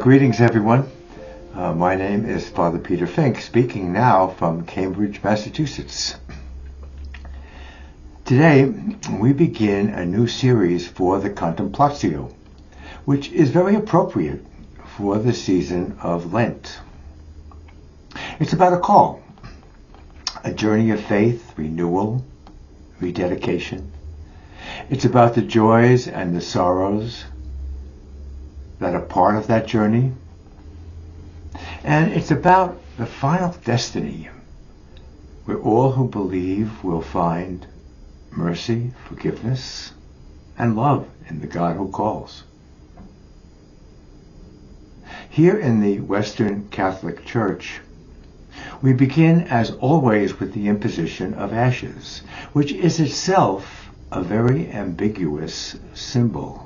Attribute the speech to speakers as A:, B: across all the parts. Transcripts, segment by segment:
A: Greetings, everyone. My name is Father Peter Fink, speaking now from Cambridge, Massachusetts. Today, we begin a new series for the Contemplatio, which is very appropriate for the season of Lent. It's about a call, a journey of faith, renewal, rededication. It's about the joys and the sorrows that are part of that journey. And it's about the final destiny, where all who believe will find mercy, forgiveness, and love in the God who calls. Here in the Western Catholic Church, we begin, as always, with the imposition of ashes, which is itself a very ambiguous symbol.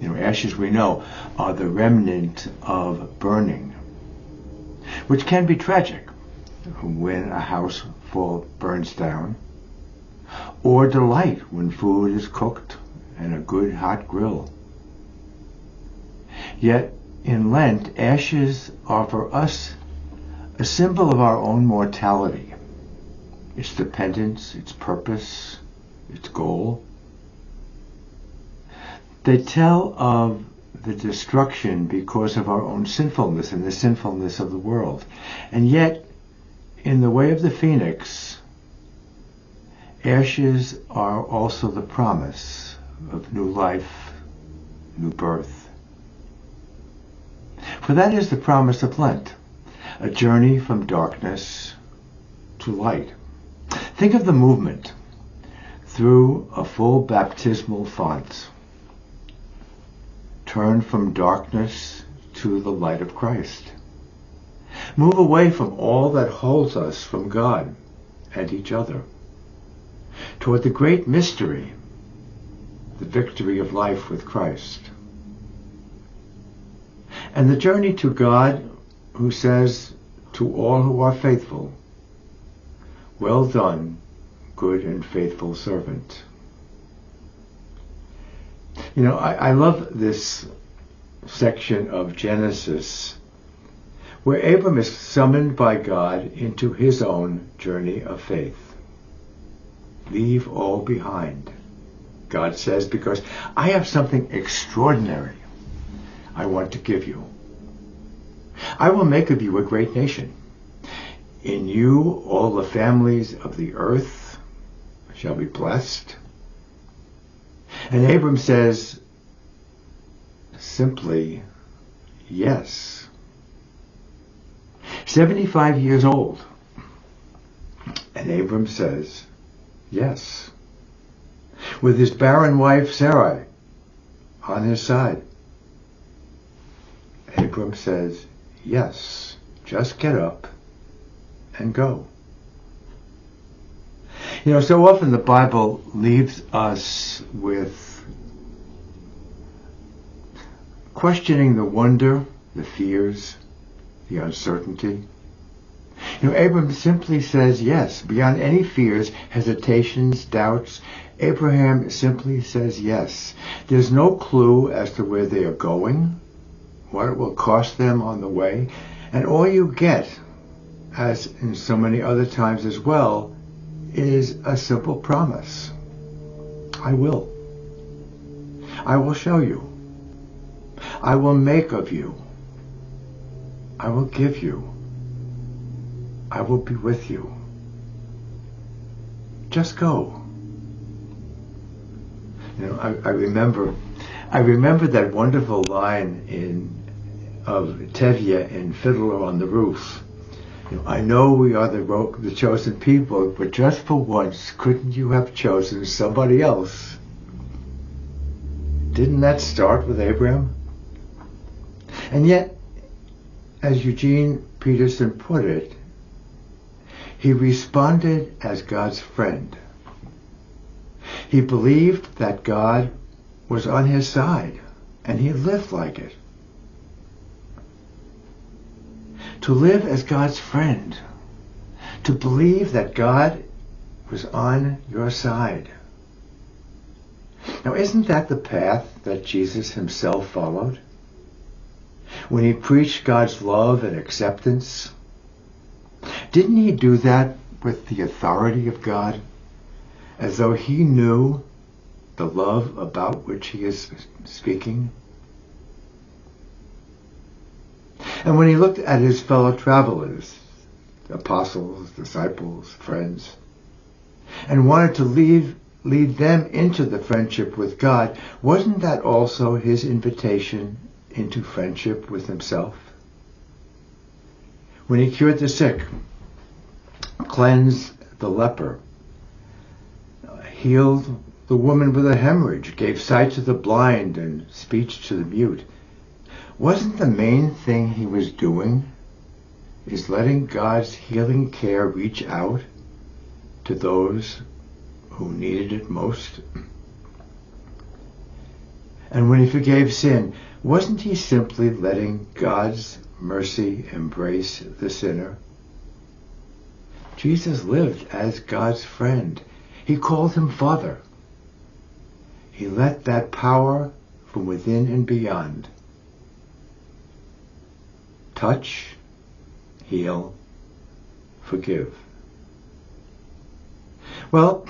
A: Ashes, we know, are the remnant of burning, which can be tragic when a house burns down, or delight when food is cooked in a good hot grill. Yet, in Lent, ashes are for us a symbol of our own mortality, its dependence, its purpose, its goal. They tell of the destruction because of our own sinfulness and the sinfulness of the world. And yet, in the way of the phoenix, ashes are also the promise of new life, new birth. For that is the promise of Lent, a journey from darkness to light. Think of the movement through a full baptismal font. Turn from darkness to the light of Christ. Move away from all that holds us from God and each other, toward the great mystery, the victory of life with Christ. And the journey to God, who says to all who are faithful, "Well done, good and faithful servant." I love this section of Genesis where Abram is summoned by God into his own journey of faith. Leave all behind, God says, because I have something extraordinary I want to give you. I will make of you a great nation. In you all the families of the earth shall be blessed. And Abram says simply, yes. 75 years old. And Abram says, yes. With his barren wife Sarai on his side. Abram says, yes, just get up and go. So often the Bible leaves us with questioning the wonder, the fears, the uncertainty. Abram simply says yes. Beyond any fears, hesitations, doubts, Abraham simply says yes. There's no clue as to where they are going, what it will cost them on the way, and all you get, as in so many other times as well, is a simple promise. I will. I will show you. I will make of you. I will give you. I will be with you. Just go. I remember that wonderful line of Tevye in Fiddler on the Roof. I know we are the chosen people, but just for once, couldn't you have chosen somebody else? Didn't that start with Abraham? And yet, as Eugene Peterson put it, he responded as God's friend. He believed that God was on his side, and he lived like it. To live as God's friend, to believe that God was on your side. Now, isn't that the path that Jesus himself followed? When he preached God's love and acceptance, didn't he do that with the authority of God, as though he knew the love about which he is speaking? And when he looked at his fellow travelers, apostles, disciples, friends, and wanted to lead them into the friendship with God, wasn't that also his invitation into friendship with himself? When he cured the sick, cleansed the leper, healed the woman with a hemorrhage, gave sight to the blind and speech to the mute, wasn't the main thing he was doing is letting God's healing care reach out to those who needed it most? And when he forgave sin, wasn't he simply letting God's mercy embrace the sinner? Jesus lived as God's friend. He called him Father. He let that power from within and beyond touch, heal, forgive. Well,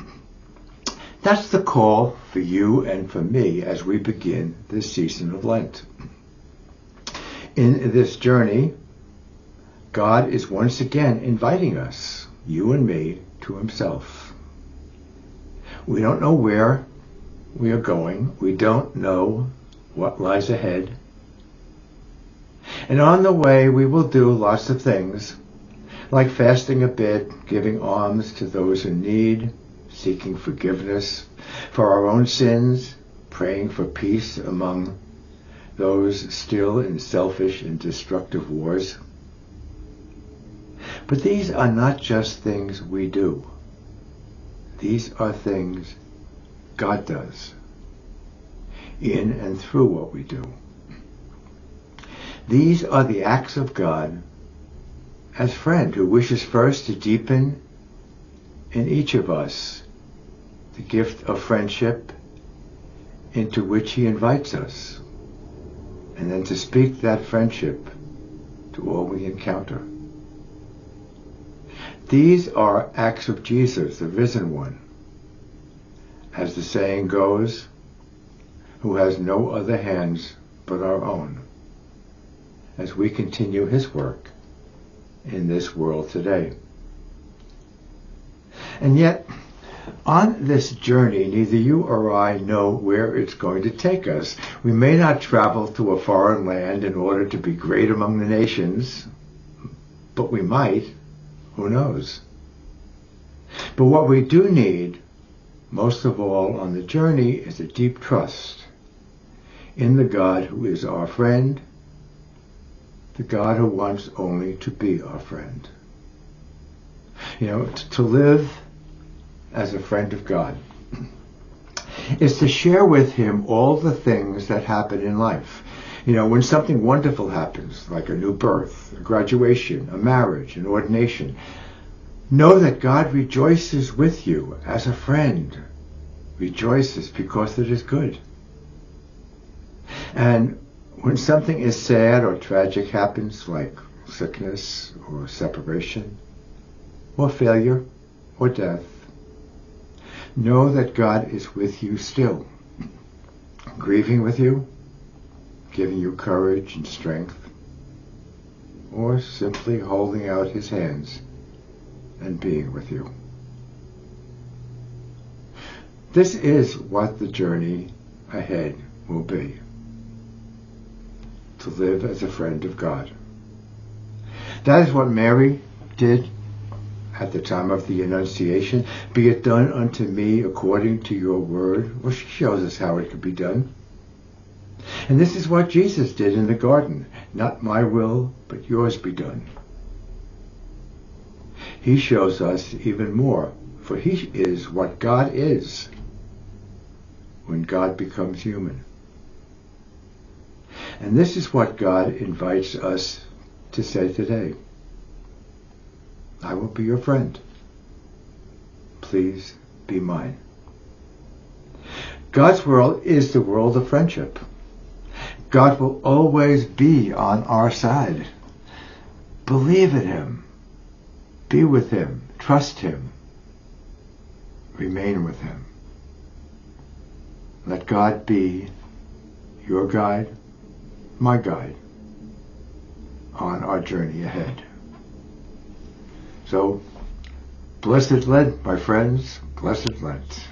A: that's the call for you and for me as we begin this season of Lent. In this journey, God is once again inviting us, you and me, to himself. We don't know where we are going. We don't know what lies ahead. And on the way, we will do lots of things, like fasting a bit, giving alms to those in need, seeking forgiveness for our own sins, praying for peace among those still in selfish and destructive wars. But these are not just things we do. These are things God does in and through what we do. These are the acts of God as friend who wishes first to deepen in each of us the gift of friendship into which he invites us, and then to speak that friendship to all we encounter. These are acts of Jesus, the risen one, as the saying goes, who has no other hands but our own, as we continue his work in this world today. And yet, on this journey, neither you or I know where it's going to take us. We may not travel to a foreign land in order to be great among the nations, but we might. Who knows? But what we do need, most of all on the journey, is a deep trust in the God who is our friend, the God who wants only to be our friend. To live as a friend of God is to share with him all the things that happen in life. When something wonderful happens, like a new birth, a graduation, a marriage, an ordination, know that God rejoices with you as a friend, rejoices because it is good. And when something is sad or tragic happens, like sickness or separation, or failure, or death, know that God is with you still, grieving with you, giving you courage and strength, or simply holding out his hands and being with you. This is what the journey ahead will be, to live as a friend of God. That is what Mary did at the time of the Annunciation. Be it done unto me according to your word. Well, she shows us how it could be done. And this is what Jesus did in the garden. Not my will, but yours be done. He shows us even more, for he is what God is when God becomes human. And this is what God invites us to say today. I will be your friend. Please be mine. God's world is the world of friendship. God will always be on our side. Believe in Him. Be with Him. Trust Him. Remain with Him. Let God be your guide, my guide, on our journey ahead. So, blessed Lent, my friends, blessed Lent.